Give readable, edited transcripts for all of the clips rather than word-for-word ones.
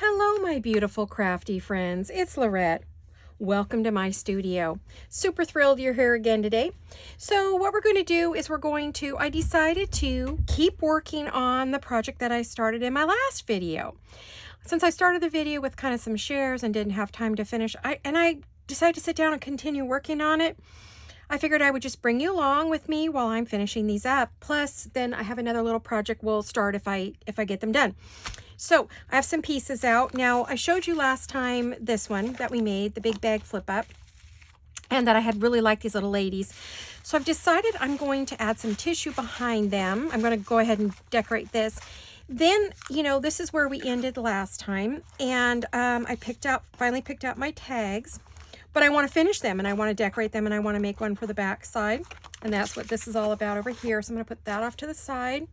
Hello, my beautiful crafty friends. It's Laurette. Welcome to my studio. Super thrilled you're here again today. So what we're going to do is I decided to keep working on the project that I started in my last video. Since I started the video with kind of some shares and didn't have time to finish, I decided to sit down and continue working on it. I figured I would just bring you along with me while I'm finishing these up. Plus, then I have another little project we'll start if I get them done. So I have some pieces out. Now, I showed you last time this one that we made, the big bag flip up, and that I had really liked these little ladies. So I've decided I'm going to add some tissue behind them. I'm going to go ahead and decorate this. Then, you know, this is where we ended last time, and I finally picked out my tags, but I want to finish them and I want to decorate them and I want to make one for the back side, and that's what this is all about over here. So I'm going to put that off to the side,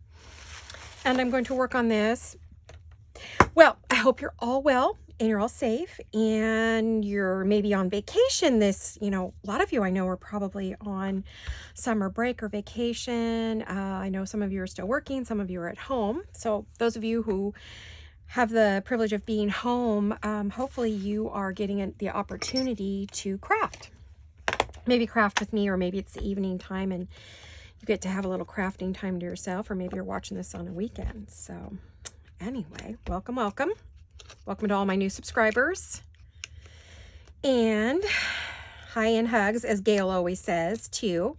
and I'm going to work on this. Well, I hope you're all well and you're all safe and you're maybe on vacation a lot of you I know are probably on summer break or vacation. I know some of you are still working, some of you are at home. So those of you who have the privilege of being home, hopefully you are getting the opportunity to craft. Maybe craft with me, or maybe it's the evening time and you get to have a little crafting time to yourself, or maybe you're watching this on a weekend. So anyway, welcome to all my new subscribers, and hi and hugs, as Gail always says, to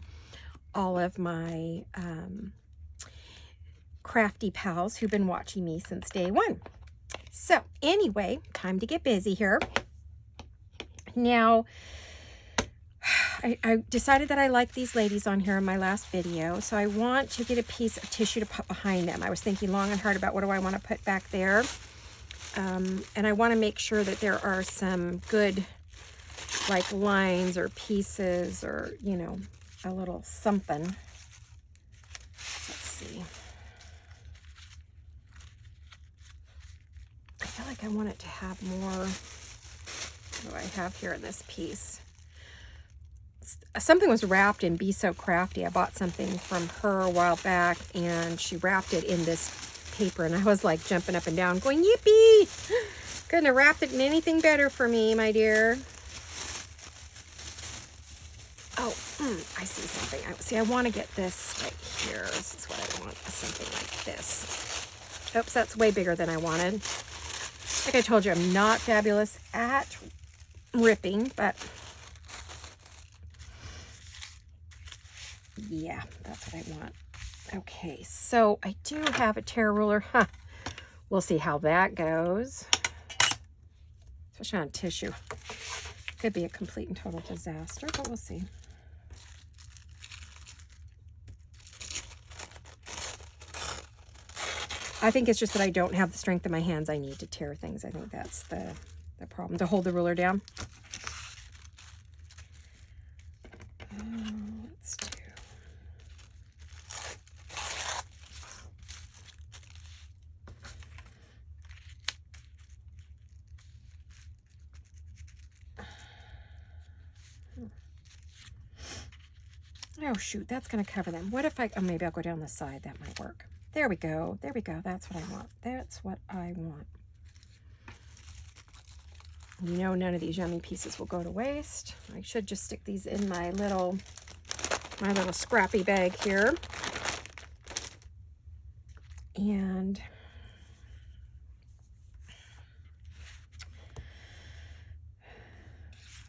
all of my crafty pals who've been watching me since day one. So anyway, time to get busy here. Now, I decided that I like these ladies on here in my last video, so I want to get a piece of tissue to put behind them. I was thinking long and hard about what do I want to put back there, and I want to make sure that there are some good like lines or pieces, or a little something. Let's see. I feel like I want it to have more. What do I have here in this piece? Something was wrapped in Be So Crafty. I bought something from her a while back, and she wrapped it in this paper, and I was like jumping up and down going, yippee! Couldn't have wrapped it in anything better for me, my dear. Oh, I see something. I want to get this right here. This is what I want, something like this. Oops, that's way bigger than I wanted. Like I told you, I'm not fabulous at ripping, but yeah, that's what I want. Okay, so I do have a tear ruler. We'll see how that goes. Especially on tissue. Could be a complete and total disaster, but we'll see. I think it's just that I don't have the strength in my hands I need to tear things. I think that's the problem, to hold the ruler down. Let's do. Oh shoot, that's going to cover them. What if maybe I'll go down the side. That might work. There we go. There we go. That's what I want. That's what I want. None of these yummy pieces will go to waste. I should just stick these in my little scrappy bag here. And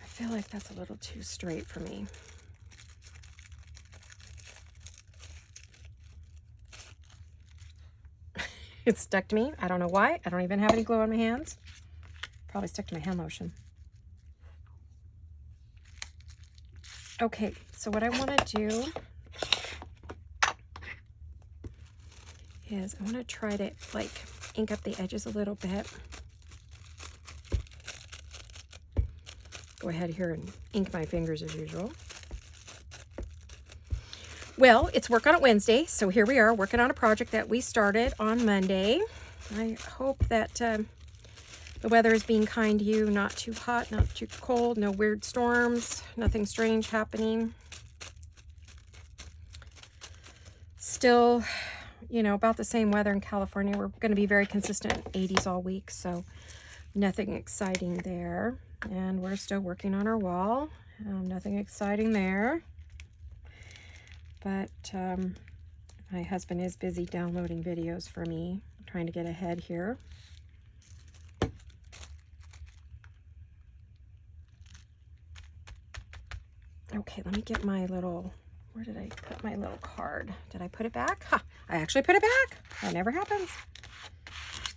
I feel like that's a little too straight for me. It's stuck to me. I don't know why. I don't even have any glue on my hands. Probably stuck to my hand lotion. Okay, so what I want to do is I want to try to like ink up the edges a little bit. Go ahead here and ink my fingers as usual. Well, it's Work On It Wednesday, so here we are working on a project that we started on Monday. I hope that the weather is being kind to you, not too hot, not too cold, no weird storms, nothing strange happening. Still, about the same weather in California. We're going to be very consistent 80s all week, so Nothing exciting there. And we're still working on our wall. Nothing exciting there. But my husband is busy downloading videos for me. I'm trying to get ahead here. Okay, let me get my little, where did I put my little card? Did I put it back? Ha! I actually put it back. That never happens.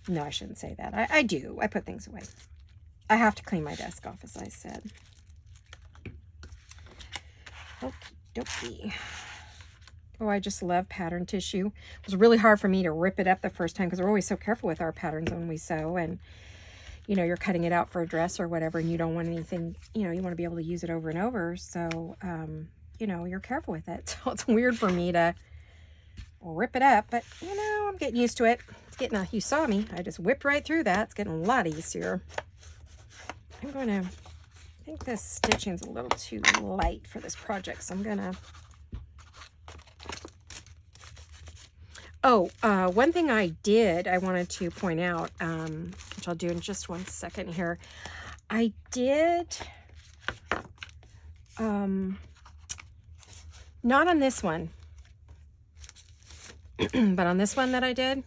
No, I shouldn't say that. I do. I put things away. I have to clean my desk off, as I said. Okie dokie. Oh, I just love pattern tissue. It was really hard for me to rip it up the first time because we're always so careful with our patterns when we sew. And, you know, you're cutting it out for a dress or whatever, and you don't want anything, you know, you want to be able to use it over and over. So, you know, you're careful with it. So it's weird for me to rip it up, but, you know, I'm getting used to it. It's getting you saw me. I just whipped right through that. It's getting a lot easier. I'm going to, I think this stitching's a little too light for this project, so I'm going to, one thing I wanted to point out, which I'll do in just one second here. I did, not on this one, but on this one that I did,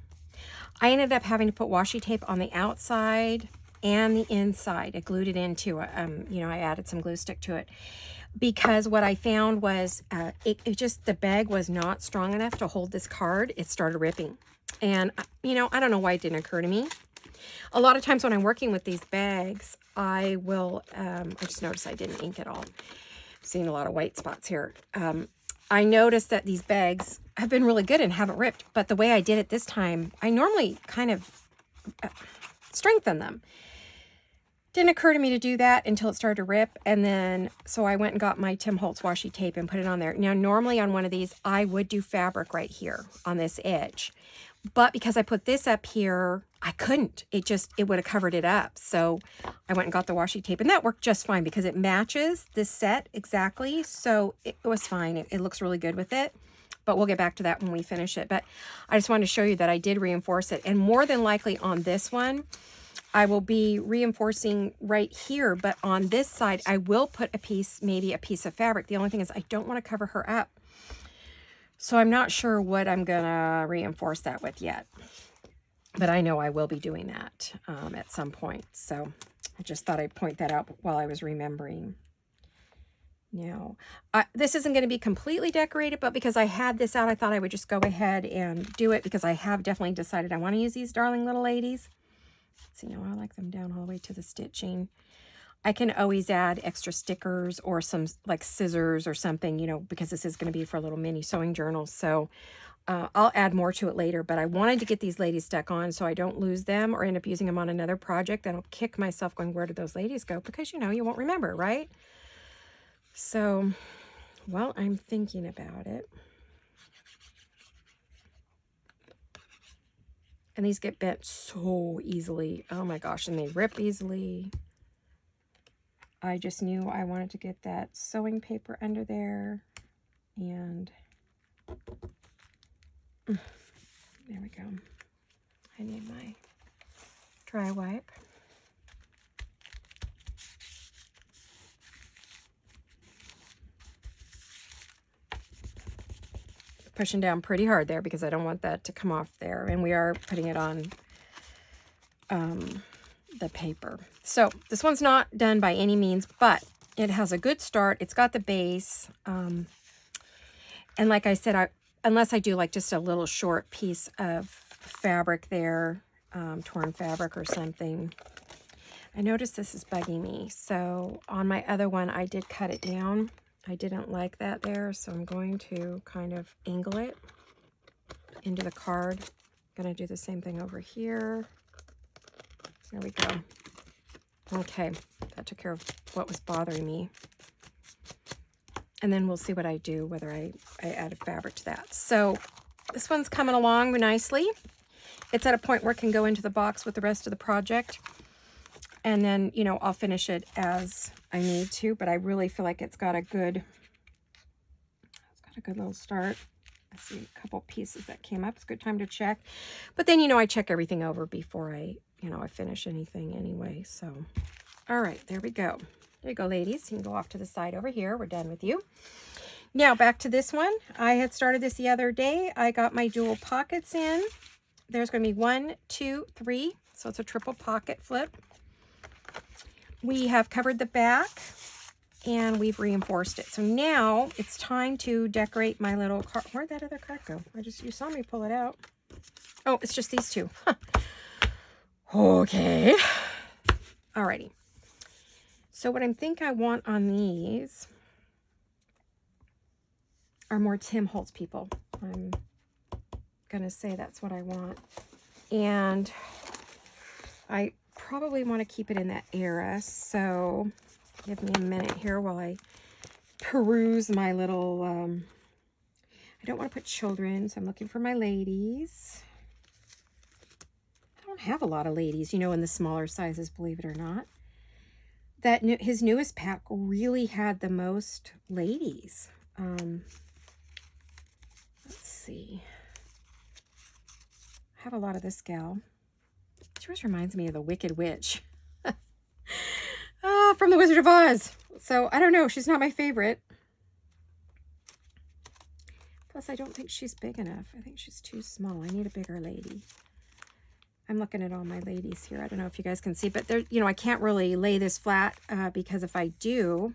I ended up having to put washi tape on the outside and the inside. I glued it into it. You know, I added some glue stick to it because what I found was it just, the bag was not strong enough to hold this card. It started ripping. And, you know, I don't know why it didn't occur to me. A lot of times when I'm working with these bags, I will, I just noticed I didn't ink it all. I'm seeing a lot of white spots here. I noticed that these bags have been really good and haven't ripped, but the way I did it this time, I normally kind of strengthen them. Didn't occur to me to do that until it started to rip, and then so I went and got my Tim Holtz washi tape and put it on there. Now normally on one of these I would do fabric right here on this edge, but because I put this up here I couldn't. It would have covered it up. So I went and got the washi tape, and that worked just fine because it matches this set exactly. So it was fine. It looks really good with it, but we'll get back to that when we finish it. But I just wanted to show you that I did reinforce it, and more than likely on this one I will be reinforcing right here, but on this side I will put a piece, maybe a piece of fabric. The only thing is I don't want to cover her up, so I'm not sure what I'm gonna reinforce that with yet, but I know I will be doing that at some point. So I just thought I'd point that out while I was remembering. Now, this isn't going to be completely decorated, but because I had this out, I thought I would just go ahead and do it because I have definitely decided I want to use these darling little ladies. See, now I like them down all the way to the stitching. I can always add extra stickers or some like scissors or something, you know, because this is going to be for a little mini sewing journal. So I'll add more to it later, but I wanted to get these ladies stuck on so I don't lose them or end up using them on another project. Then I'll kick myself going, where did those ladies go? Because, you know, you won't remember, right? So, well, I'm thinking about it. And these get bent so easily. Oh my gosh, and they rip easily. I just knew I wanted to get that sewing paper under there. And there we go. I need my dry wipe. Pushing down pretty hard there because I don't want that to come off there, and we are putting it on the paper. So this one's not done by any means, but it has a good start. It's got the base, and like I said, unless I do like just a little short piece of fabric there, torn fabric or something. I noticed this is bugging me, so on my other one I did cut it down. I didn't like that there, so I'm going to kind of angle it into the card. I'm going to do the same thing over here. There we go. Okay, that took care of what was bothering me. And then we'll see what I do, whether I add a fabric to that. So this one's coming along nicely. It's at a point where it can go into the box with the rest of the project. And then, you know, I'll finish it as I need to, but I really feel like it's got a good little start. I see a couple pieces that came up. It's a good time to check. But then, you know, I check everything over before I you know, I finish anything anyway. So, all right, there we go. There you go, ladies. You can go off to the side over here. We're done with you. Now, back to this one. I had started this the other day. I got my dual pockets in. There's going to be 1, 2, 3. So it's a triple pocket flip. We have covered the back and we've reinforced it. So now it's time to decorate my little card. Where'd that other card go? You saw me pull it out. Oh, it's just these two. Okay. Alrighty. So what I think I want on these are more Tim Holtz people. I'm gonna say that's what I want. And I probably want to keep it in that era. So give me a minute here while I peruse my little, I don't want to put children, so I'm looking for my ladies. I don't have a lot of ladies, you know, in the smaller sizes, believe it or not. His newest pack really had the most ladies. Let's see. I have a lot of this gal. She always reminds me of the Wicked Witch. From the Wizard of Oz. So, I don't know. She's not my favorite. Plus, I don't think she's big enough. I think she's too small. I need a bigger lady. I'm looking at all my ladies here. I don't know if you guys can see, but there, you know, I can't really lay this flat because if I do,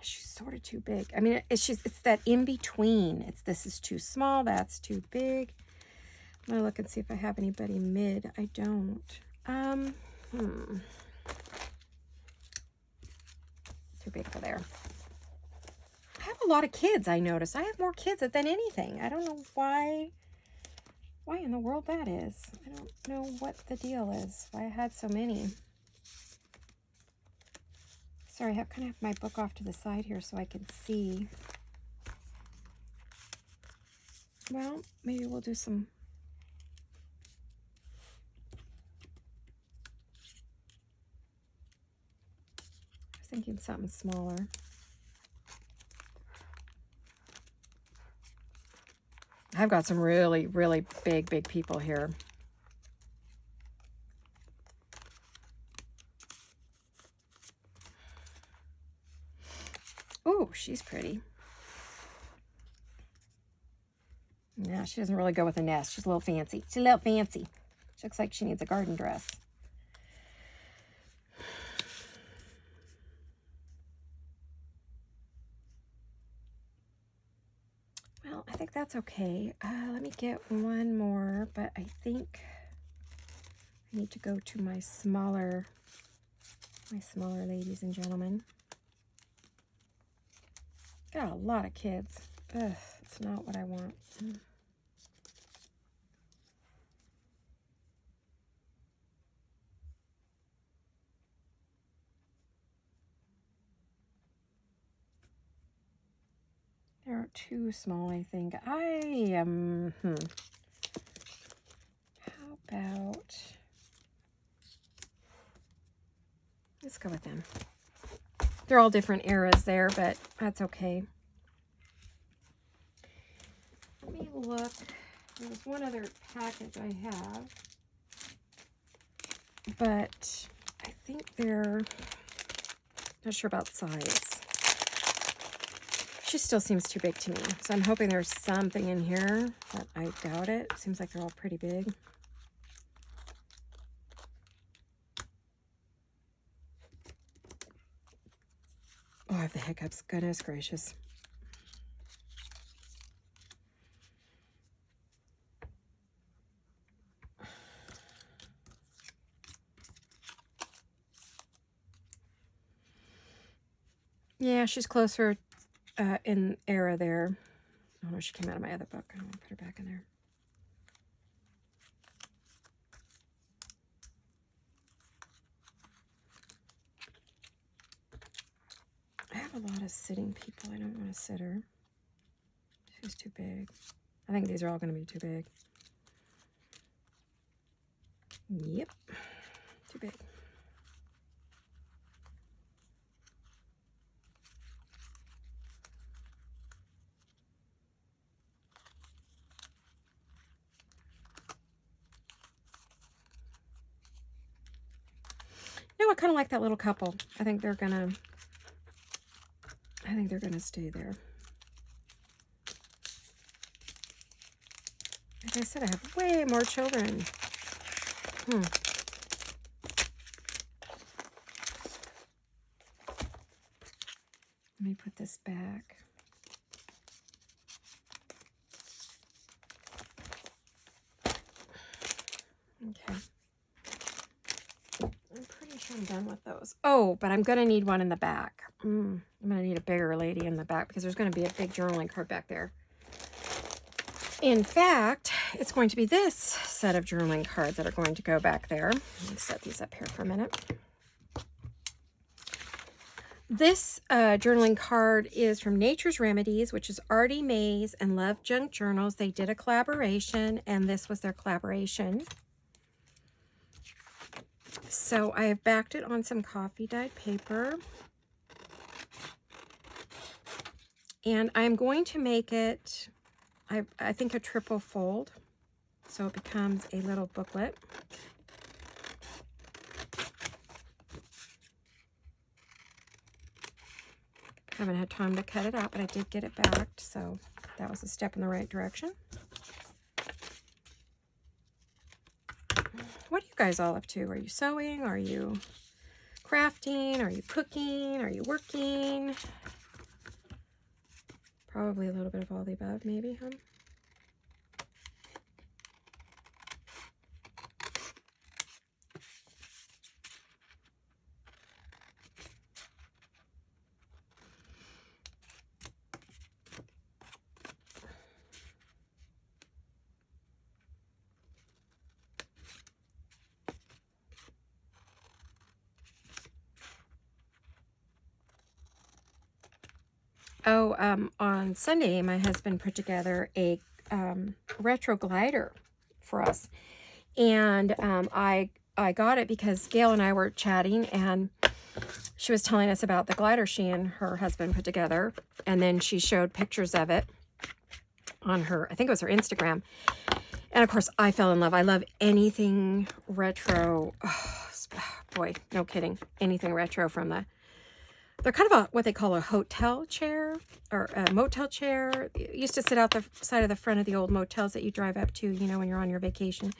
she's sort of too big. I mean, it's that in between. This is too small. That's too big. I'm gonna look and see if I have anybody mid. I don't. Too big for there. I have a lot of kids, I notice. I have more kids than anything. I don't know why in the world that is. I don't know what the deal is. Why I had so many. Sorry, I kind of have my book off to the side here so I can see. Well, maybe we'll do some. I was thinking something smaller. I've got some really, really big people here. Oh, she's pretty. Yeah, she doesn't really go with a nest. She's a little fancy. She's a little fancy. She looks like she needs a garden dress. Well, I think that's okay. Let me get one more, but I think I need to go to my smaller ladies and gentlemen. Got a lot of kids. Ugh, it's not what I want. They're too small, I think. I am, How about, let's go with them. They're all different eras there, but that's okay. Let me look. There's one other package I have, but I think they're, not sure about size. She still seems too big to me, so I'm hoping there's something in here, but I doubt it. Seems like they're all pretty big. Oh, I have the hiccups. Goodness gracious. Yeah, she's closer in era there. Oh no, she came out of my other book. I want to put her back in there. I have a lot of sitting people. I don't want to sit her. She's too big. I think these are all going to be too big. Yep, too big. kind of like that little couple. I think they're gonna stay there. Like I said, I have way more children. Let me put this back. Okay. I'm pretty sure I'm done with those. Oh, but I'm going to need one in the back. I'm going to need a bigger lady in the back because there's going to be a big journaling card back there. In fact, it's going to be this set of journaling cards that are going to go back there. Let's set these up here for a minute. This journaling card is from Nature's Remedies, which is Artie Mays and Love Junk Journals. They did a collaboration, and this was their collaboration. So I have backed it on some coffee dyed paper. And I'm going to make it, I think, a triple fold. So it becomes a little booklet. Haven't had time to cut it out, but I did get it backed, so that was a step in the right direction. What are you guys all up to? Are you sewing? Are you crafting? Are you cooking? Are you working? Probably a little bit of all the above, maybe, huh? On Sunday, my husband put together a retro glider for us. And I got it because Gail and I were chatting, and she was telling us about the glider she and her husband put together. And then she showed pictures of it on her, I think it was her Instagram. And of course, I fell in love. I love anything retro. Oh, boy, no kidding. Anything retro from the... They're kind of what they call a hotel chair or a motel chair. You used to sit out the side of the front of the old motels that you drive up to, you know, when you're on your vacation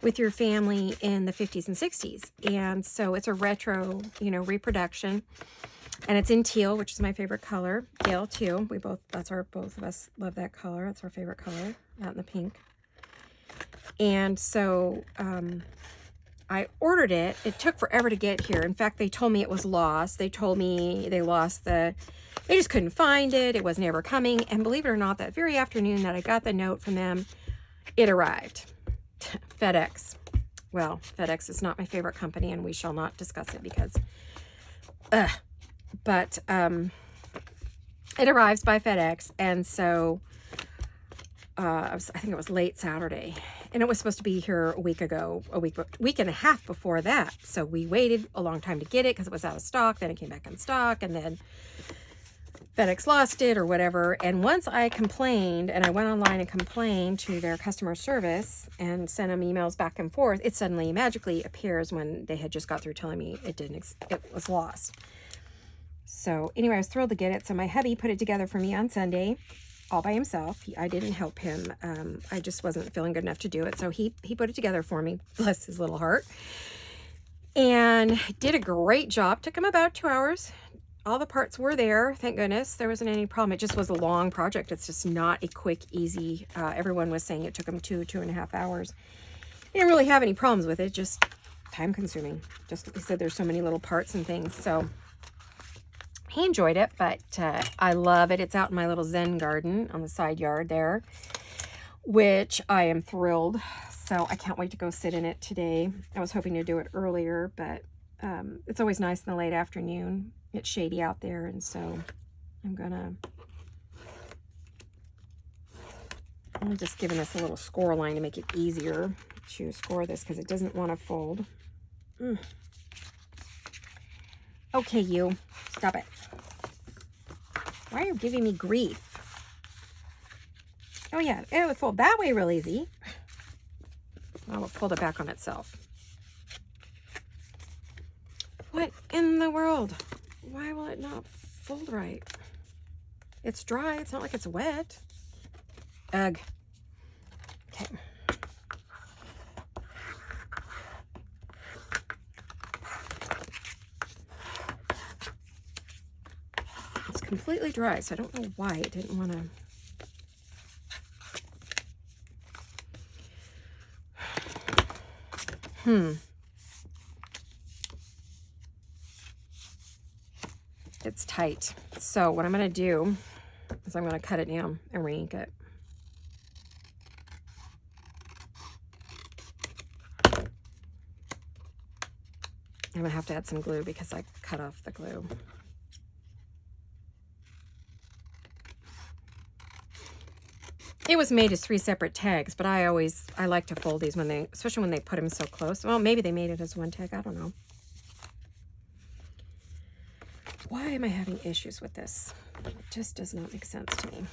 with your family in the 50s and 60s. And so it's a retro, you know, reproduction. And it's in teal, which is my favorite color. Gail, too. Both of us love that color. That's our favorite color, out in the pink. And so, I ordered it. It took forever to get here. In fact, they told me it was lost. They told me they just couldn't find it. It was never coming. And believe it or not, that very afternoon that I got the note from them, it arrived. FedEx. Well, FedEx is not my favorite company, and we shall not discuss it because, but it arrives by FedEx. And so, I think it was late Saturday. And it was supposed to be here a week and a half before that. So we waited a long time to get it because it was out of stock. Then it came back in stock, and then FedEx lost it or whatever. And once I complained, and I went online and complained to their customer service and sent them emails back and forth, it suddenly magically appears when they had just got through telling me it was lost. So anyway, I was thrilled to get it. So my hubby put it together for me on Sunday, all by himself. I didn't help him. I just wasn't feeling good enough to do it. So he put it together for me, bless his little heart, and did a great job. Took him about 2 hours. All the parts were there. Thank goodness. There wasn't any problem. It just was a long project. It's just not a quick, easy, everyone was saying it took him 2.5 hours. He didn't really have any problems with it, just time consuming. Just like I said, there's so many little parts and things. So he enjoyed it, but I love it. It's out in my little Zen garden on the side yard there, which I am thrilled. So I can't wait to go sit in it today. I was hoping to do it earlier, but it's always nice in the late afternoon. It's shady out there, and so I'm gonna just giving this a little score line to make it easier to score this because it doesn't want to fold. Okay, you. Stop it. Why are you giving me grief? Oh, yeah. It would fold that way real easy. I'll fold it back on itself. What in the world? Why will it not fold right? It's dry. It's not like it's wet. Ugh. Okay. It's completely dry, so I don't know why it didn't want to. It's tight. So what I'm going to do is I'm going to cut it down and re-ink it. I'm going to have to add some glue because I cut off the glue. It was made as 3 separate tags, but I like to fold these when they, especially when they put them so close. Well, maybe they made it as 1 tag. I don't know. Why am I having issues with this? It just does not make sense to me.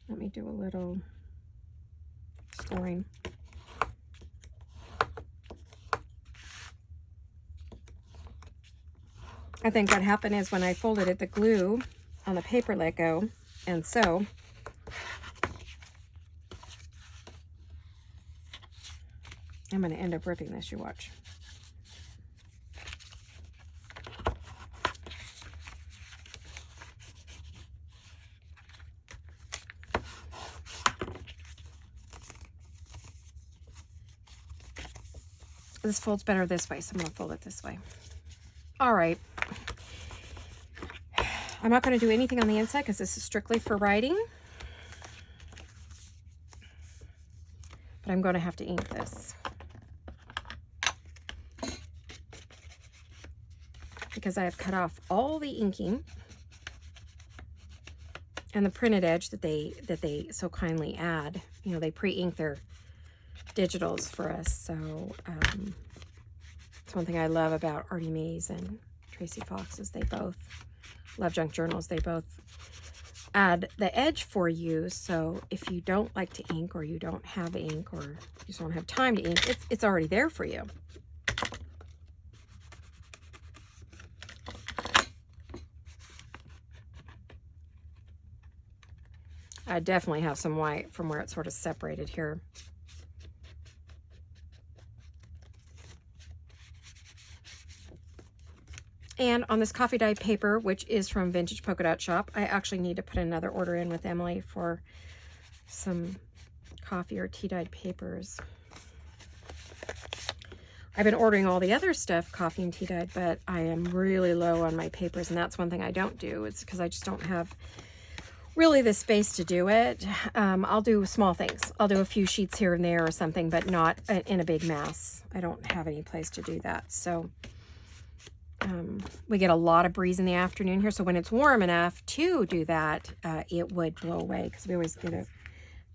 Let me do a little scoring. I think what happened is when I folded it, the glue on the paper let go, and so I'm going to end up ripping this, you watch. This folds better this way, so I'm going to fold it this way. All right. I'm not going to do anything on the inside because this is strictly for writing. But I'm going to have to ink this. Because I have cut off all the inking and the printed edge that they so kindly add. You know, they pre-ink their digitals for us. So it's one thing I love about Artie Mays and Tracy Fox is they both Love Junk Journals. They both add the edge for you. So if you don't like to ink, or you don't have ink, or you just don't have time to ink, it's already there for you. I definitely have some white from where it's sort of separated here. And on this coffee dyed paper, which is from Vintage Polka Dot Shop, I actually need to put another order in with Emily for some coffee or tea dyed papers. I've been ordering all the other stuff, coffee and tea dyed, but I am really low on my papers, and that's one thing I don't do. It's because I just don't have really the space to do it. I'll do small things. I'll do a few sheets here and there or something, but not in a big mass. I don't have any place to do that. So we get a lot of breeze in the afternoon here, so when it's warm enough to do that, it would blow away because we always get a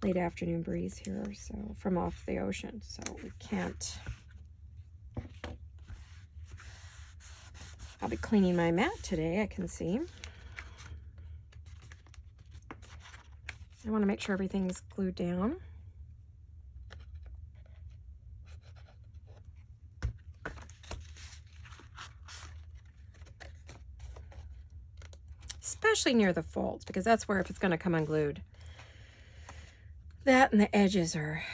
late afternoon breeze here, so from off the ocean, so we can't. I'll be cleaning my mat today, I can see. I want to make sure everything's glued down. Especially near the folds, because that's where if it's going to come unglued. That and the edges are,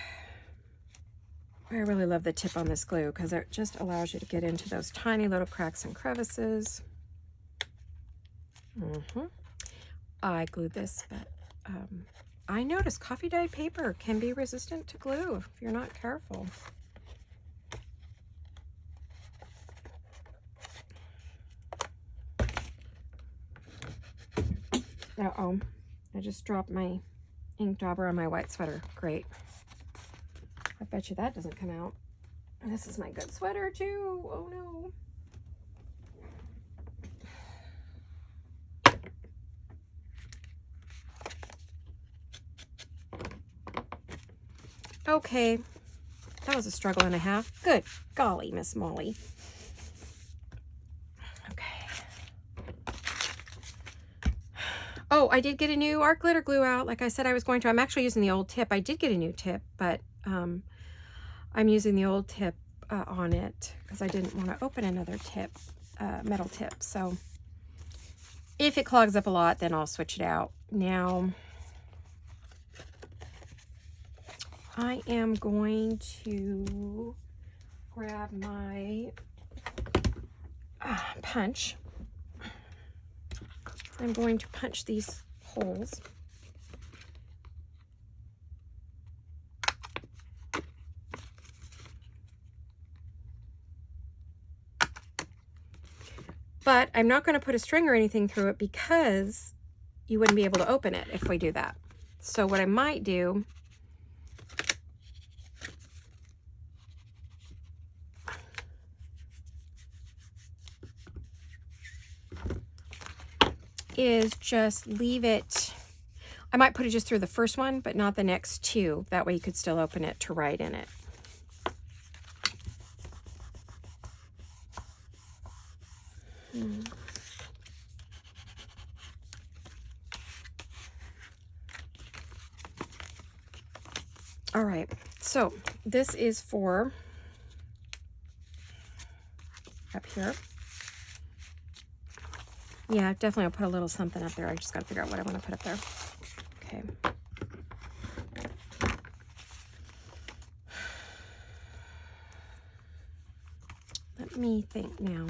I really love the tip on this glue because it just allows you to get into those tiny little cracks and crevices. I glued this, but I noticed coffee dyed paper can be resistant to glue if you're not careful. Uh-oh, I just dropped my ink dauber on my white sweater. Great. I bet you that doesn't come out. This is my good sweater too. Oh no. Okay, that was a struggle and a half. Good golly, Miss Molly. Oh, I did get a new art glitter glue out. Like I said I was going to. I'm actually using the old tip. I did get a new tip, but I'm using the old tip on it because I didn't want to open another tip, metal tip. So if it clogs up a lot, then I'll switch it out. Now, I am going to grab my punch. I'm going to punch these holes. But I'm not going to put a string or anything through it because you wouldn't be able to open it if we do that. So what I might do is just leave it. I might put it just through the first one, but not the next two. That way you could still open it to write in it. All right, so this is for up here. Yeah, definitely I'll put a little something up there. I just got to figure out what I want to put up there. Okay. Let me think now.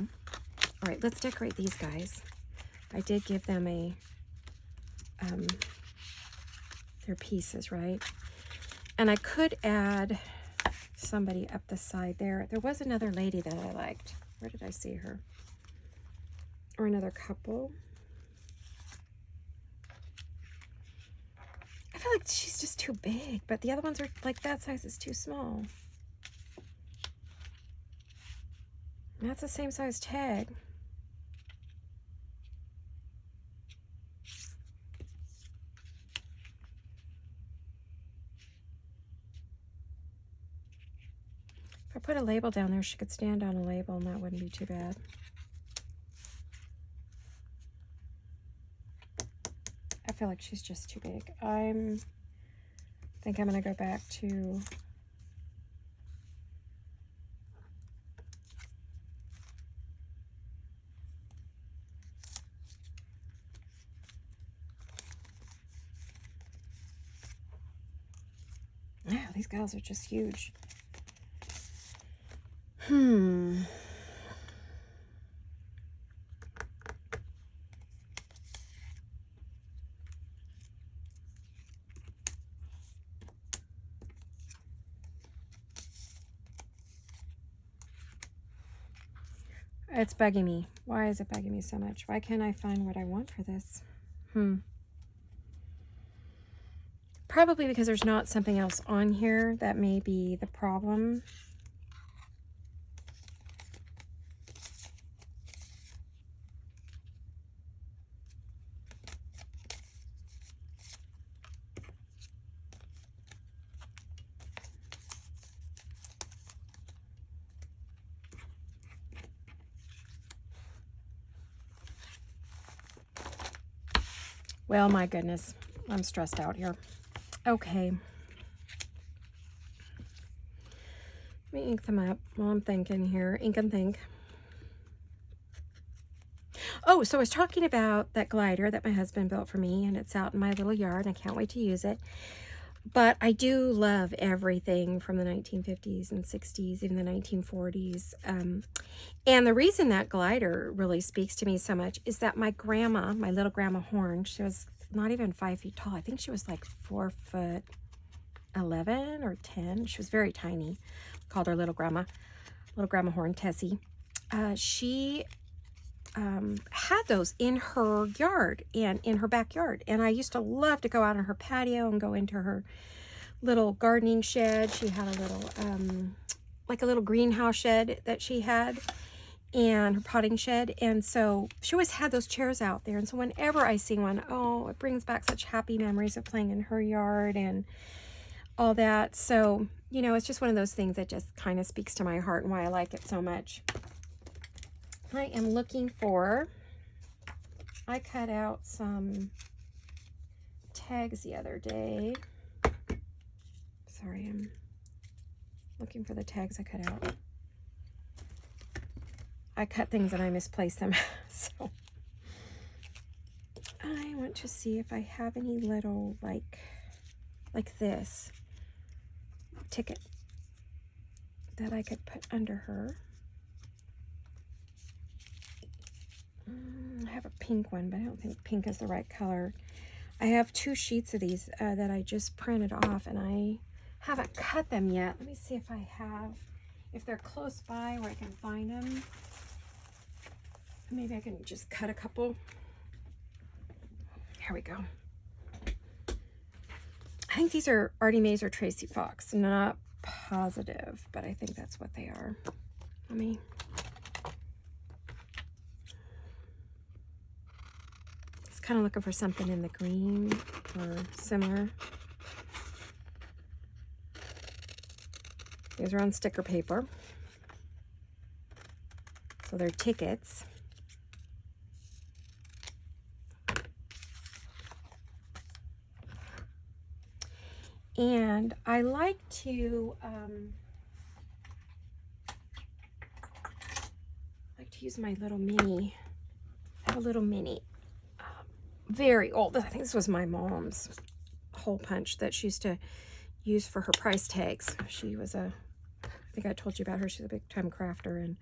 All right, let's decorate these guys. I did give them a, their pieces, right? And I could add somebody up the side there. There was another lady that I liked. Where did I see her? Or another couple. I feel like she's just too big, but the other ones are like that size is too small. And that's the same size tag. If I put a label down there, she could stand on a label and that wouldn't be too bad. I feel like she's just too big. I think I'm going to go back to yeah, these gals are just huge. It's bugging me. Why is it bugging me so much? Why can't I find what I want for this? Probably because there's not something else on here. That may be the problem. Well, my goodness, I'm stressed out here. Okay. Let me ink them up while I'm thinking here. Ink and think. Oh, so I was talking about that glider that my husband built for me, and it's out in my little yard, and I can't wait to use it. But I do love everything from the 1950s and 60s, even the 1940s. And the reason that glider really speaks to me so much is that my grandma, my little grandma Horn, she was not even 5 feet tall. I think she was like 4'11" or 10. She was very tiny. We called her little grandma Horn, Tessie. She had those in her yard and in her backyard, and I used to love to go out on her patio and go into her little gardening shed. She had a little like a little greenhouse shed that she had, and her potting shed, and so she always had those chairs out there. And so whenever I see one, oh, it brings back such happy memories of playing in her yard and all that. So, you know, it's just one of those things that just kind of speaks to my heart and why I like it so much. I am looking for, I cut out some tags the other day. Sorry, I'm looking for the tags I cut out. I cut things and I misplace them. So I want to see if I have any little like this ticket that I could put under her. I have a pink one, but I don't think pink is the right color. I have 2 sheets of these that I just printed off, and I haven't cut them yet. Let me see if I have, if they're close by where I can find them. Maybe I can just cut a couple. Here we go. I think these are Artie Mays or Tracy Fox. I'm not positive, but I think that's what they are. Let me... kind of looking for something in the green or similar. These are on sticker paper. So they're tickets. And I like to use my little mini. I have a little mini. Very old. I think this was my mom's hole punch that she used to use for her price tags. She was I think I told you about her. She's a big time crafter and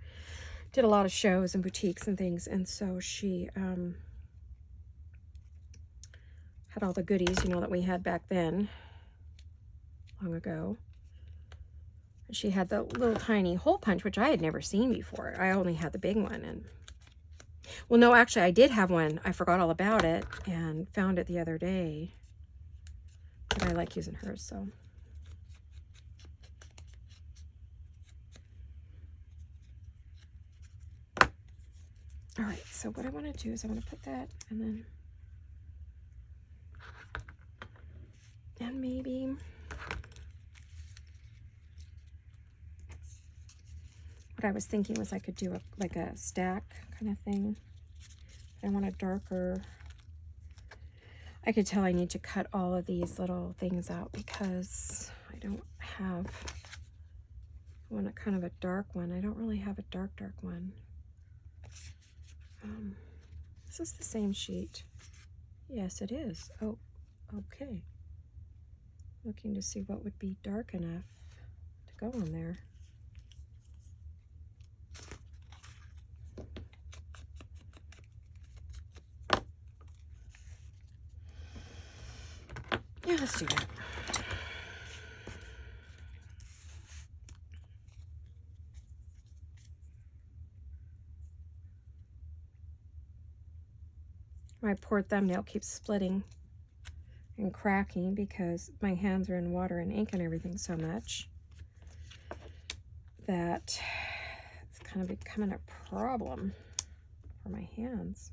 did a lot of shows and boutiques and things. And so she had all the goodies, you know, that we had back then, long ago. And she had the little tiny hole punch, which I had never seen before. I only had the big one. And well, no, actually, I did have one. I forgot all about it and found it the other day. But I like using hers, so. All right, so what I want to do is I want to put that and then, and maybe, what I was thinking was I could do like a stack kind of thing. I want a darker, I could tell I need to cut all of these little things out because I don't have, I want a kind of a dark one. I don't really have a dark one. This is the same sheet. Yes, it is. Oh, okay. Looking to see what would be dark enough to go on there. Yeah, let's do that. My poor thumbnail keeps splitting and cracking because my hands are in water and ink and everything so much that it's kind of becoming a problem for my hands.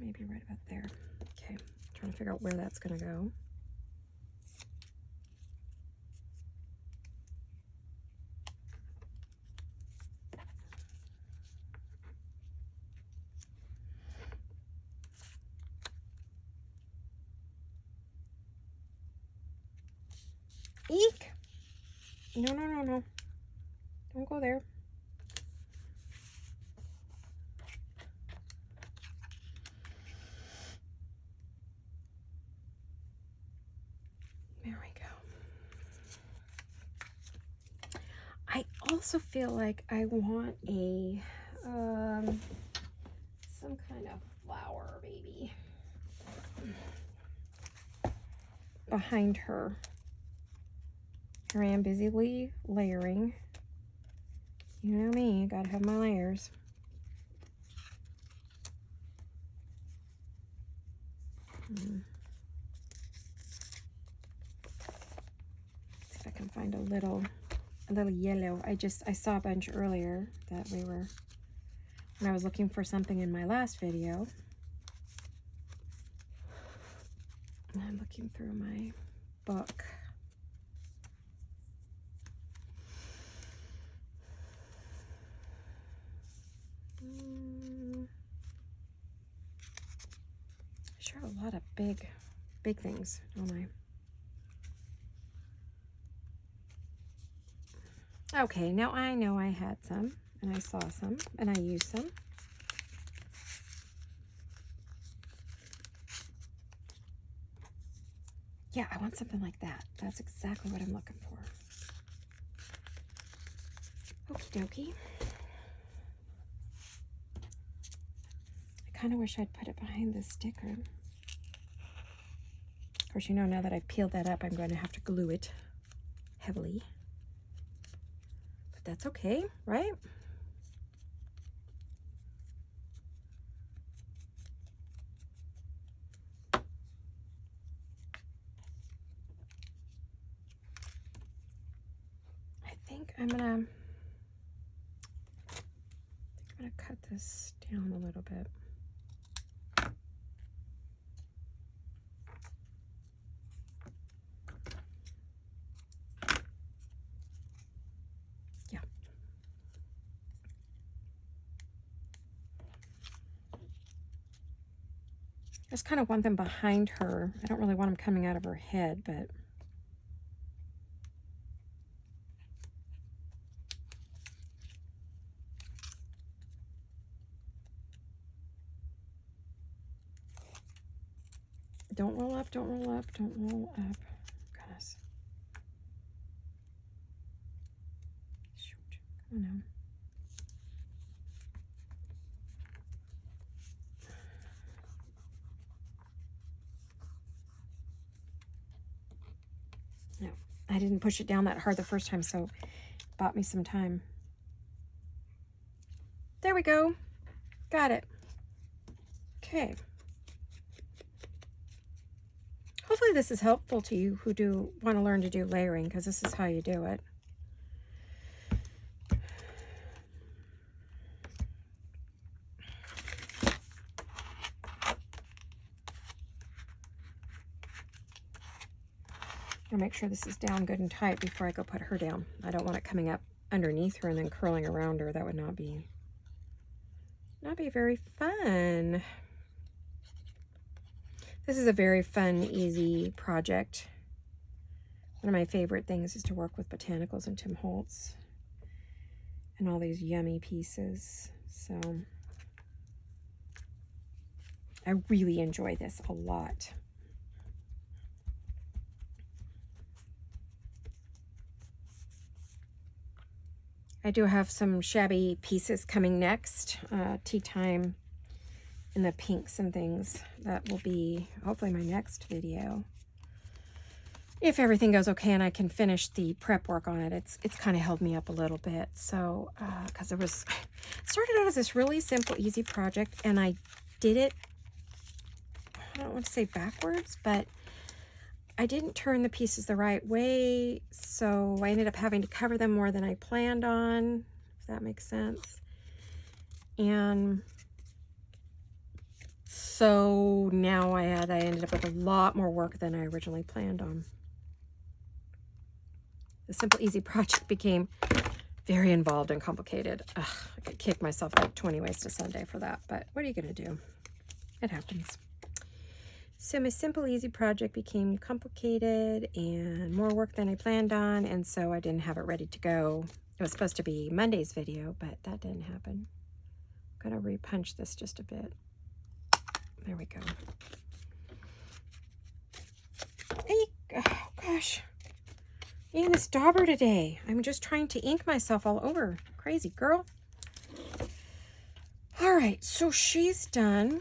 Maybe right about there. Okay, trying to figure out where that's going to go. Eek! No, no, no, no. Don't go there. There we go. I also feel like I want a, some kind of flower, maybe, behind her. Here I am busily layering. You know me, gotta have my layers. See if I can find a little yellow. I saw a bunch earlier that when I was looking for something in my last video. And I'm looking through my book. I sure have a lot of big things, don't I? Okay, now I know I had some, and I saw some, and I used some. Yeah, I want something like that. That's exactly what I'm looking for. Okie dokie. I kind of wish I'd put it behind the sticker. Of course, you know, now that I've peeled that up, I'm going to have to glue it heavily. But that's okay, right? I think I'm gonna cut this down a little bit. Yeah. I just kind of want them behind her. I don't really want them coming out of her head, but don't roll up, don't roll up, don't roll up. Goodness. Shoot. Come on now. No, I didn't push it down that hard the first time, so it bought me some time. There we go. Got it. Okay. Hopefully this is helpful to you who do want to learn to do layering, because this is how you do it. I'll make sure this is down good and tight before I go put her down. I don't want it coming up underneath her and then curling around her. That would not be very fun. This is a very fun, easy project. One of my favorite things is to work with botanicals and Tim Holtz and all these yummy pieces. So I really enjoy this a lot. I do have some shabby pieces coming next. Tea time in the pinks and things. That will be hopefully my next video. If everything goes okay and I can finish the prep work on it. It's kind of held me up a little bit. So, because it started out as this really simple, easy project, and I did it, I don't want to say backwards, but I didn't turn the pieces the right way, so I ended up having to cover them more than I planned on, if that makes sense. And so now I ended up with a lot more work than I originally planned on. The simple, easy project became very involved and complicated. Ugh, I could kick myself like 20 ways to Sunday for that, but what are you going to do? It happens. So my simple, easy project became complicated and more work than I planned on, and so I didn't have it ready to go. It was supposed to be Monday's video, but that didn't happen. I'm going to repunch this just a bit. There we go. Hey, oh gosh. Eating this dauber today. I'm just trying to ink myself all over. Crazy girl. All right, so she's done.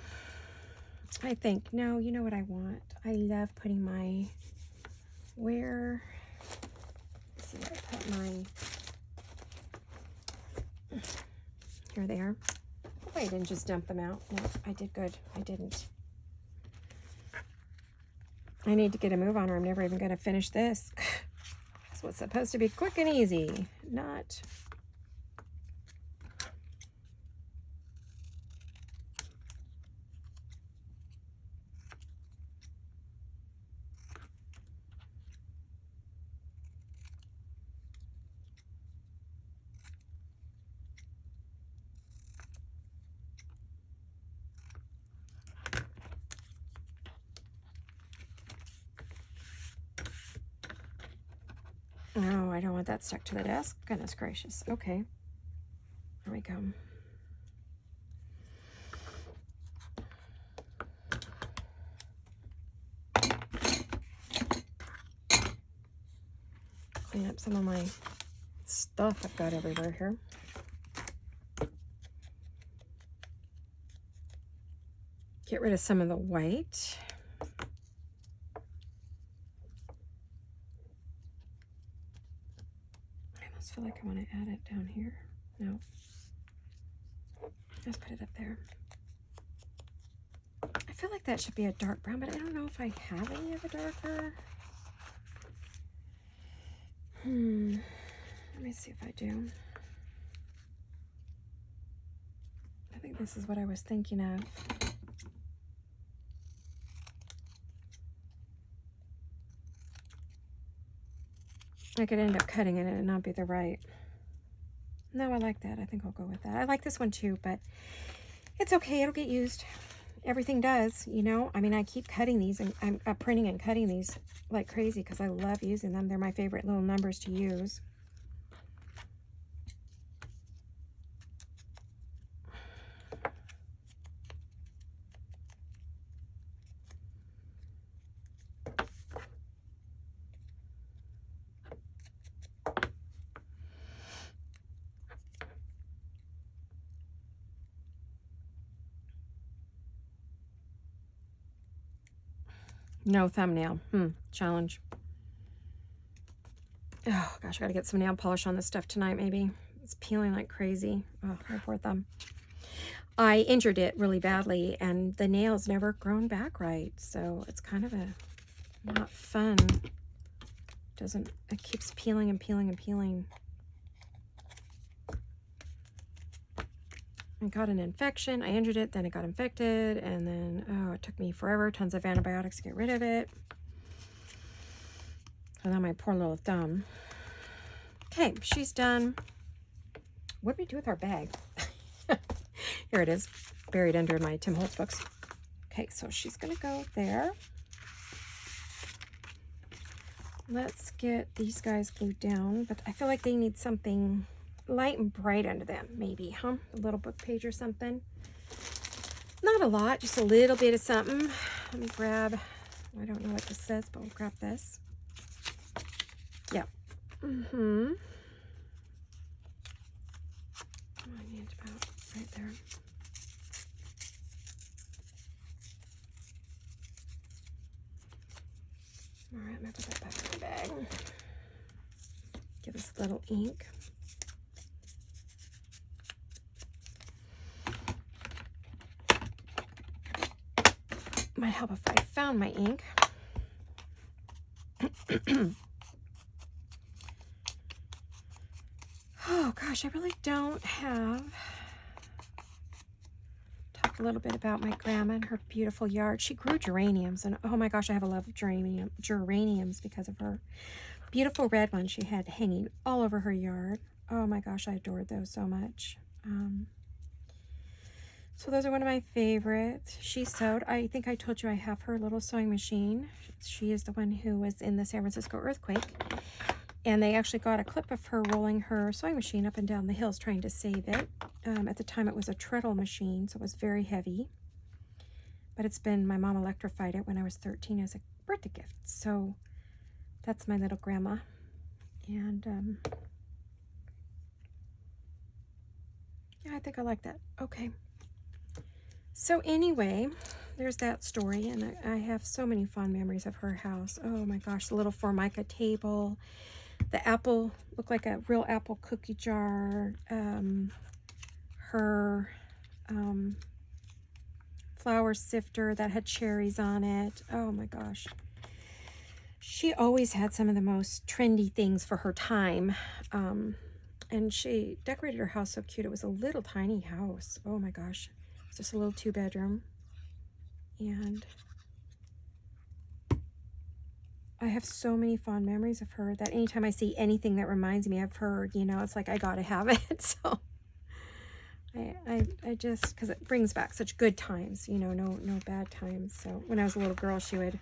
I think, no, you know what I want? I love putting my, let's see, I put my, here they are. Hopefully I didn't just dump them out. No, I did good. I didn't. I need to get a move on or I'm never even going to finish this. This was supposed to be quick and easy. Not. Oh, I don't want that stuck to the desk. Goodness gracious. Okay. There we go. Clean up some of my stuff I've got everywhere here. Get rid of some of the white. I almost feel like I want to add it down here. No. Let's put it up there. I feel like that should be a dark brown, but I don't know if I have any of a darker. Let me see if I do. I think this is what I was thinking of. I could end up cutting it and not be the right. No, I like that. I think I'll go with that. I like this one too, but it's okay. It'll get used. Everything does, you know. I mean, I keep cutting these, and I'm printing and cutting these like crazy because I love using them. They're my favorite little numbers to use. No thumbnail. Challenge. Oh, gosh, I got to get some nail polish on this stuff tonight, maybe. It's peeling like crazy. Oh, my poor thumb. I injured it really badly, and the nail's never grown back right, so it's kind of a not fun. It keeps peeling and peeling and peeling. I got an infection. I injured it, then it got infected, and then, oh, it took me forever, tons of antibiotics to get rid of it. So now my poor little thumb. Okay, she's done. What did we do with our bag? Here it is, buried under my Tim Holtz books. Okay, so she's gonna go there. Let's get these guys glued down, but I feel like they need something light and bright under them, maybe, huh? A little book page or something. Not a lot, just a little bit of something. Let me grab, I don't know what this says, but we'll grab this. Yep. I need about right there. All right, I'm gonna put that back in the bag. Give us a little ink. Might help if I found my ink. Oh gosh, I really don't have. Talk a little bit about my grandma and her beautiful yard. She grew geraniums, and oh my gosh, I have a love of geraniums because of her beautiful red ones she had hanging all over her yard. Oh my gosh, I adored those so much. So those are one of my favorites. She sewed. I think I told you I have her little sewing machine. She is the one who was in the San Francisco earthquake. And they actually got a clip of her rolling her sewing machine up and down the hills trying to save it. At the time it was a treadle machine, so it was very heavy. But it's been, my mom electrified it when I was 13 as a birthday gift. So that's my little grandma. And yeah, I think I like that. Okay. So anyway, there's that story, and I have so many fond memories of her house. Oh my gosh, the little Formica table, the apple, looked like a real apple cookie jar, her flour sifter that had cherries on it. Oh my gosh. She always had some of the most trendy things for her time. And she decorated her house so cute. It was a little tiny house. Oh my gosh. It's just a little 2-bedroom. And I have so many fond memories of her that anytime I see anything that reminds me of her, you know, it's like I gotta have it. So I just, because it brings back such good times, you know, no bad times. So when I was a little girl, she would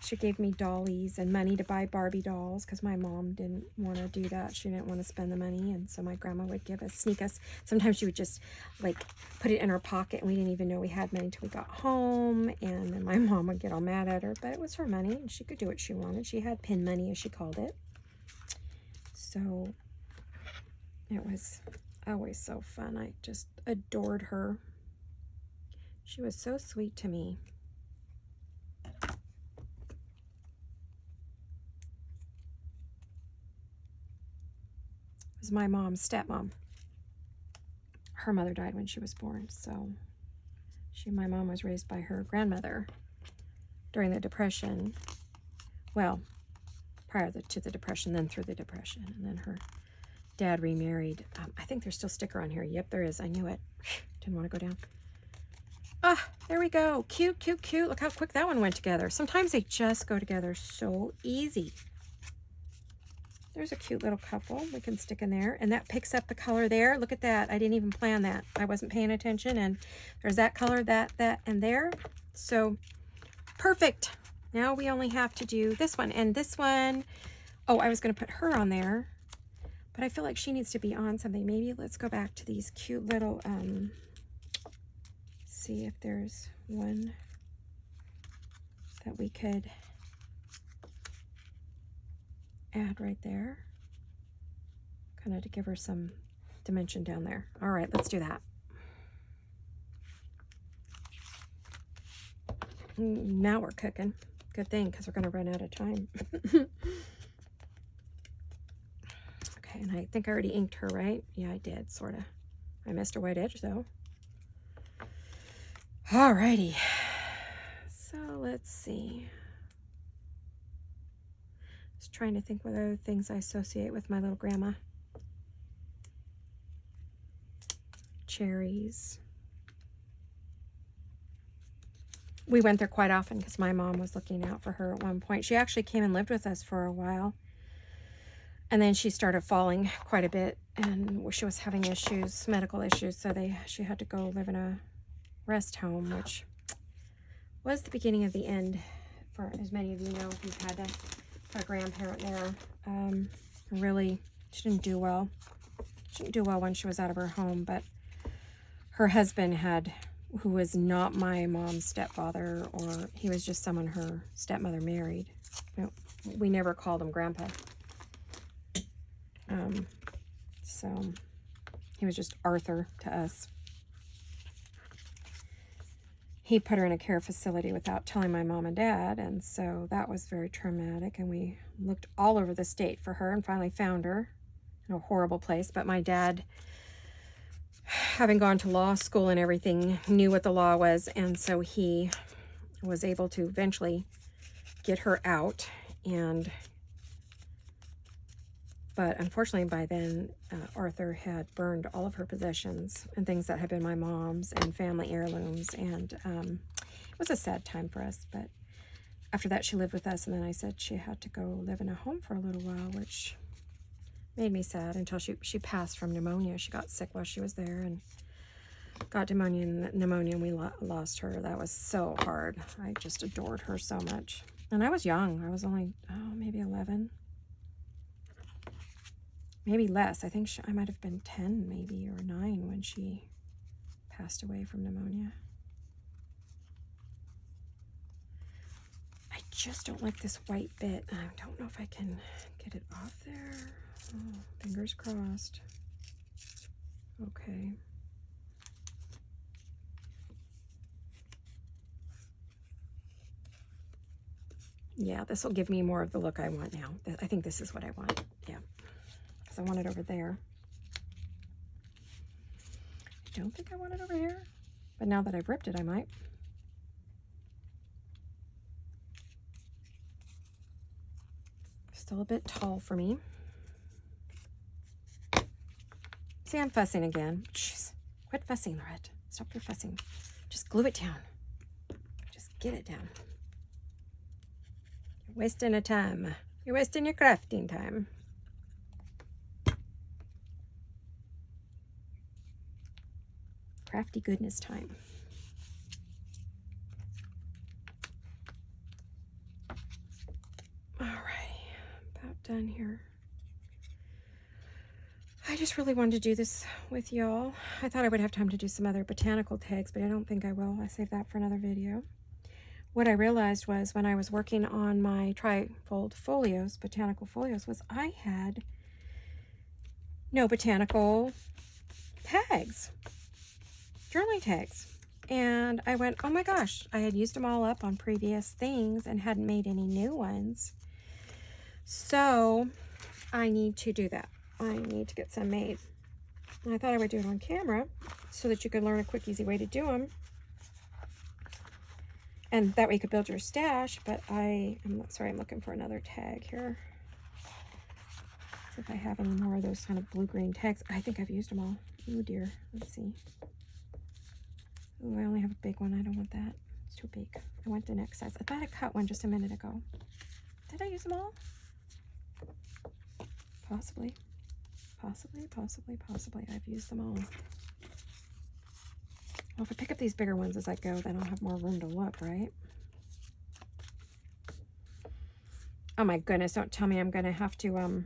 She gave me dollies and money to buy Barbie dolls because my mom didn't want to do that. She didn't want to spend the money, and so my grandma would sneak us. Sometimes she would just like put it in her pocket, and we didn't even know we had money until we got home, and then my mom would get all mad at her, but it was her money, and she could do what she wanted. She had pin money, as she called it. So it was always so fun. I just adored her. She was so sweet to me. Was my mom's stepmom. Her mother died when she was born, so my mom was raised by her grandmother during the Depression. Well, prior to the Depression, then through the Depression, and then her dad remarried. I think there's still a sticker on here. Yep, there is. I knew it. Didn't want to go down. Ah, there we go. Cute, cute, cute. Look how quick that one went together. Sometimes they just go together so easy. There's a cute little couple we can stick in there, and that picks up the color there. Look at that. I didn't even plan that. I wasn't paying attention, and there's that color, that, and there. So perfect. Now we only have to do this one, and this one, oh, I was going to put her on there, but I feel like she needs to be on something. Maybe let's go back to these cute little, see if there's one that we could add right there, kind of to give her some dimension down there. All right, let's do that. Now we're cooking. Good thing, because we're going to run out of time. Okay, and I think I already inked her, right? Yeah, I did, sort of. I missed her white edge, though. All righty. So let's see. Just trying to think what other things I associate with my little grandma. Cherries. We went there quite often because my mom was looking out for her at one point. She actually came and lived with us for a while. And then she started falling quite a bit, and she was having issues, medical issues, so she had to go live in a rest home, which was the beginning of the end. For as many of you know, if you've had a grandparent there. Really, she didn't do well. She didn't do well when she was out of her home, but her husband who was not my mom's stepfather, or he was just someone her stepmother married. We never called him Grandpa. So he was just Arthur to us. He put her in a care facility without telling my mom and dad, and so that was very traumatic, and we looked all over the state for her and finally found her in a horrible place. But my dad, having gone to law school and everything, knew what the law was, and so he was able to eventually get her out. But unfortunately by then, Arthur had burned all of her possessions and things that had been my mom's and family heirlooms, and it was a sad time for us. But after that, she lived with us, and then I said she had to go live in a home for a little while, which made me sad until she passed from pneumonia. She got sick while she was there and got pneumonia, and we lost her. That was so hard. I just adored her so much. And I was young. I was only, maybe 11. Maybe less. I think I might have been 10 maybe, or 9 when she passed away from pneumonia. I just don't like this white bit. I don't know if I can get it off there. Oh, fingers crossed. Okay. Yeah, this will give me more of the look I want now. I think this is what I want. Yeah. Because I want it over there. I don't think I want it over here, but now that I've ripped it, I might. Still a bit tall for me. See, I'm fussing again. Jeez. Quit fussing, Laurette. Stop your fussing. Just glue it down. Just get it down. You're wasting a time. You're wasting your crafting time. Crafty goodness time. done here. I just really wanted to do this with y'all. I thought I would have time to do some other botanical tags, but I don't think I will. I saved that for another video. What I realized was when I was working on my trifold folios, botanical folios, was I had no botanical tags, journaling tags. And I went, oh my gosh, I had used them all up on previous things and hadn't made any new ones. So I need to do that. I need to get some made. And I thought I would do it on camera so that you could learn a quick, easy way to do them. And that way you could build your stash, but I'm looking for another tag here. See if I have any more of those kind of blue-green tags. I think I've used them all. Oh dear, let's see. Oh, I only have a big one. I don't want that. It's too big. I want the next size. I thought I cut one just a minute ago. Did I use them all? Possibly. Possibly. I've used them all. Well, if I pick up these bigger ones as I go, then I'll have more room to look, right? Oh my goodness, don't tell me I'm going to have to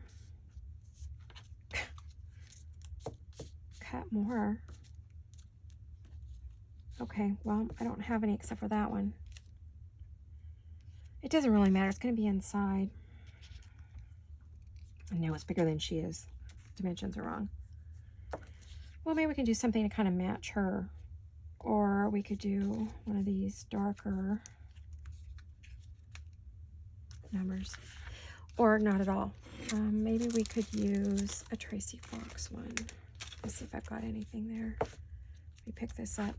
cut more. Okay, well, I don't have any except for that one. It doesn't really matter. It's going to be inside. I know it's bigger than she is. Dimensions are wrong. Well, maybe we can do something to kind of match her. Or we could do one of these darker numbers. Or not at all. Maybe we could use a Tracy Fox one. Let's see if I've got anything there. Let me pick this up.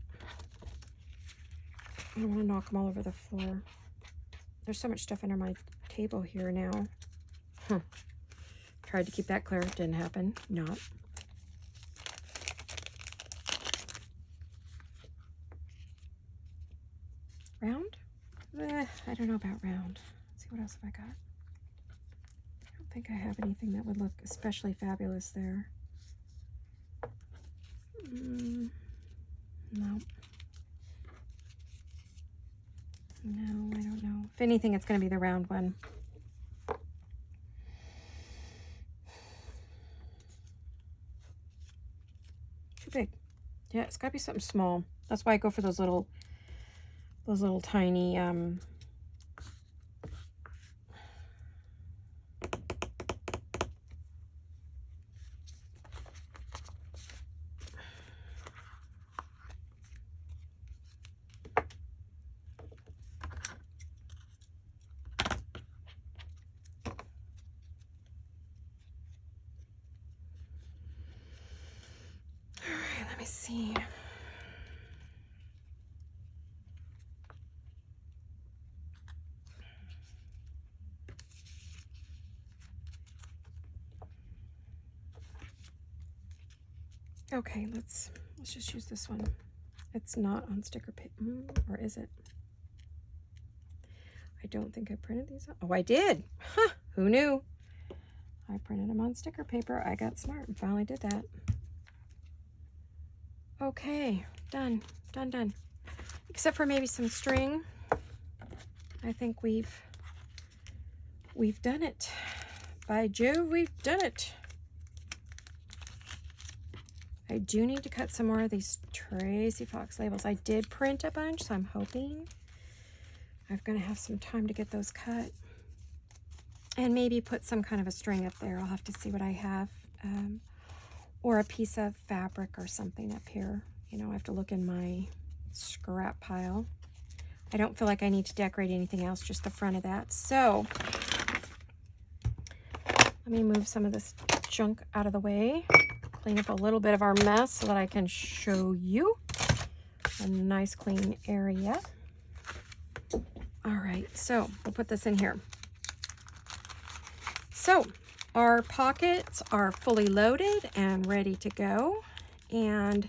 I don't want to knock them all over the floor. There's so much stuff under my table here now. Huh. Tried to keep that clear. Didn't happen. Not. Round? I don't know about round. Let's see, what else have I got? I don't think I have anything that would look especially fabulous there. No. No, I don't know. If anything, it's going to be the round one. Too big. Yeah, it's got to be something small. That's why I go for those little tiny let me see. Okay, let's just use this one. It's not on sticker paper, or is it? I don't think I printed these out. Oh, I did. Huh, who knew? I printed them on sticker paper. I got smart and finally did that. Okay, done. Except for maybe some string. I think we've done it. By Jove, we've done it. I do need to cut some more of these Tracy Fox labels. I did print a bunch, so I'm hoping I'm going to have some time to get those cut. And maybe put some kind of a string up there. I'll have to see what I have. Or a piece of fabric or something up here. You know, I have to look in my scrap pile. I don't feel like I need to decorate anything else, just the front of that. So, let me move some of this junk out of the way. Clean up a little bit of our mess so that I can show you a nice clean area. All right, so we'll put this in here. So our pockets are fully loaded and ready to go, and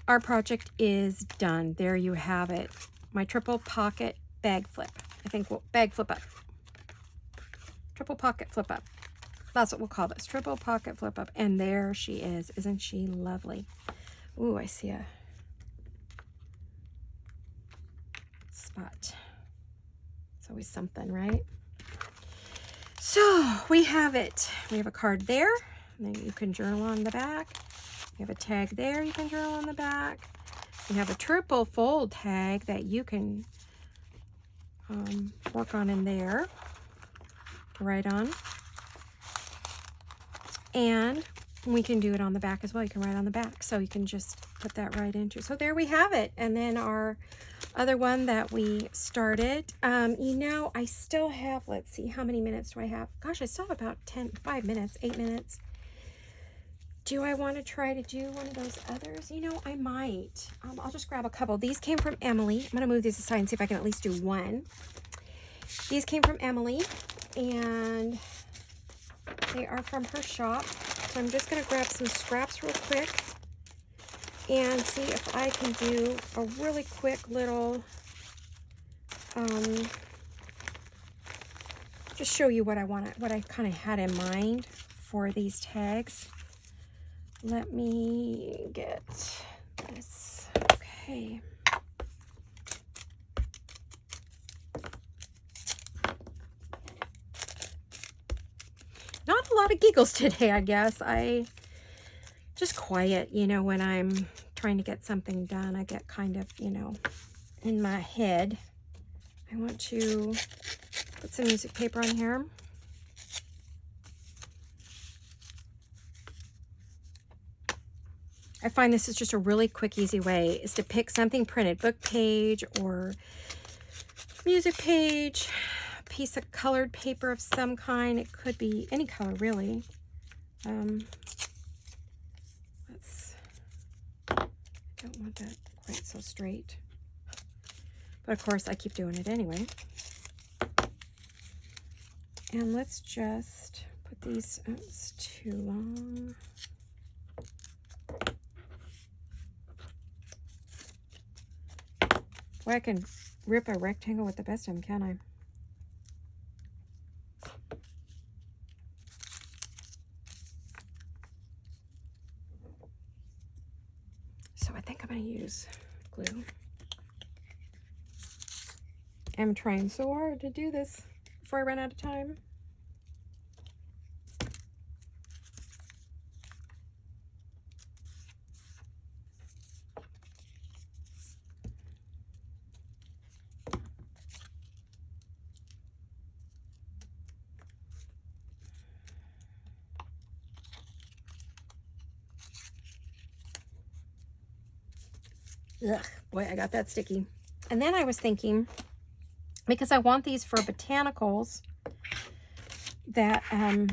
our project is done. There you have it. My triple pocket bag flip. I think we'll bag flip up. Triple pocket flip up. That's what we'll call this. Triple pocket flip up. And there she is. Isn't she lovely? Ooh, I see a spot. It's always something, right? So we have it. We have a card there, and then you can journal on the back. You have a tag there, you can journal on the back. You have a triple fold tag that you can work on in there, right on. And we can do it on the back as well. You can write on the back, so you can just put that right into. So there we have it. And then our other one that we started, you know, I still have, let's see, how many minutes do I have? Gosh, I still have about 5 minutes, 8 minutes. Do I want to try to do one of those others? You know, I might. I'll just grab a couple. These came from Emily. I'm going to move these aside and see if I can at least do one. These came from Emily, and they are from her shop. So I'm just going to grab some scraps real quick and see if I can do a really quick little, just show you what I want, what I kind of had in mind for these tags. Let me get this. Okay. Not a lot of giggles today, I guess. I just quiet, you know, when I'm trying to get something done. I get kind of, you know, in my head. I want to put some music paper on here. I find this is just a really quick, easy way is to pick something printed, book page or music page, a piece of colored paper of some kind. It could be any color, really. I don't want that quite so straight. But of course, I keep doing it anyway. And let's just put these, oh, it's too long. Boy, I can rip a rectangle with the best of them, can I? So I think I'm going to use glue. I'm trying so hard to do this before I run out of time. Ugh, boy, I got that sticky. And then I was thinking, because I want these for botanicals, that you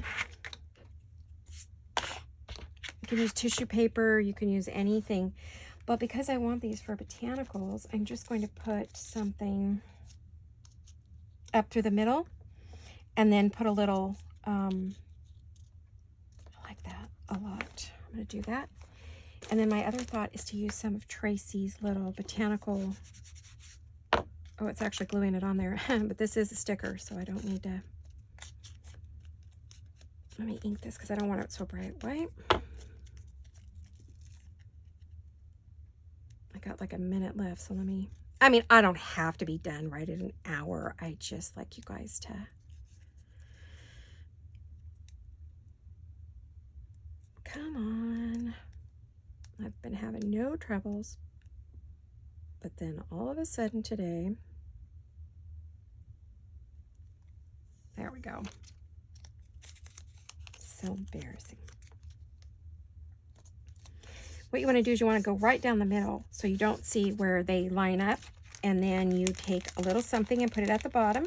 can use tissue paper, you can use anything. But because I want these for botanicals, I'm just going to put something up through the middle and then put a little, I like that a lot. I'm going to do that. And then my other thought is to use some of Tracy's little botanical, oh, it's actually gluing it on there, but this is a sticker, so I don't need to, let me ink this because I don't want it so bright white. I got like a minute left, so let me, I mean, I don't have to be done right at an hour. I just like you guys to come on. I've been having no troubles, but then all of a sudden today, there we go. So embarrassing. What you want to do is you want to go right down the middle so you don't see where they line up, and then you take a little something and put it at the bottom.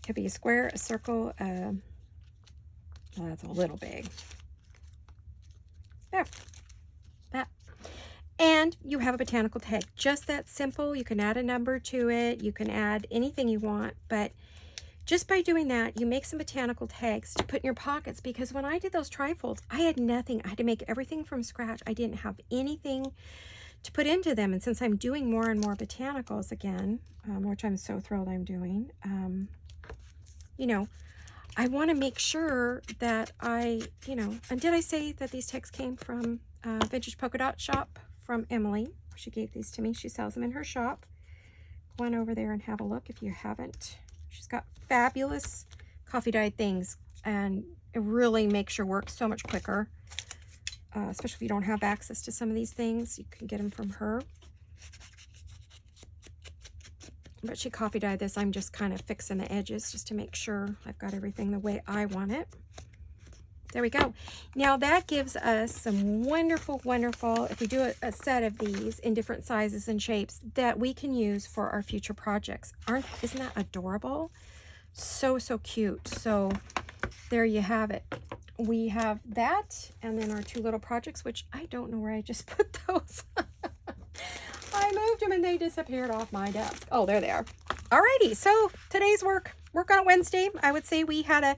Could be a square, a circle, well, that's a little big. There, that. And you have a botanical tag. Just that simple. You can add a number to it. You can add anything you want. But just by doing that, you make some botanical tags to put in your pockets. Because when I did those trifolds, I had nothing. I had to make everything from scratch. I didn't have anything to put into them. And since I'm doing more and more botanicals again, which I'm so thrilled I'm doing, you know, I want to make sure that I, you know, and did I say that these tags came from Vintage Polka Dot Shop from Emily? She gave these to me. She sells them in her shop. Go on over there and have a look if you haven't She's got fabulous coffee dyed things, and it really makes your work so much quicker. Especially if you don't have access to some of these things, you can get them from her. But she coffee dyed this. I'm just kind of fixing the edges just to make sure I've got everything the way I want it. There we go. Now that gives us some wonderful, wonderful, if we do a set of these in different sizes and shapes that we can use for our future projects. Isn't that adorable? So, so cute. So there you have it. We have that, and then our 2 little projects, which I don't know where I just put those. I moved them and they disappeared off my desk. Oh, there they are. Alrighty, so today's work on Wednesday. I would say we had a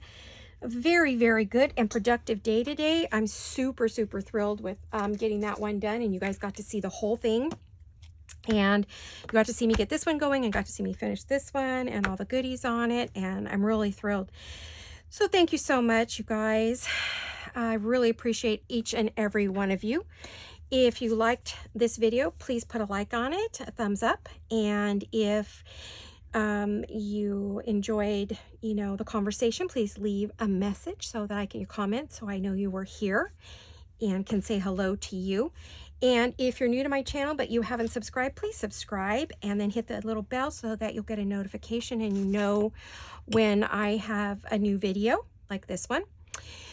very, very good and productive day today. I'm super, super thrilled with getting that one done, and you guys got to see the whole thing. And you got to see me get this one going and got to see me finish this one and all the goodies on it, and I'm really thrilled. So thank you so much, you guys. I really appreciate each and every one of you. If you liked this video, please put a like on it, a thumbs up. And if you enjoyed, the conversation, please leave a message so that I can comment so I know you were here and can say hello to you. And if you're new to my channel but you haven't subscribed, please subscribe and then hit the little bell so that you'll get a notification and you know when I have a new video like this one.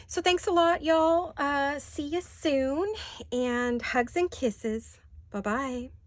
So thanks a lot, y'all. See you soon, and hugs and kisses. Bye-bye.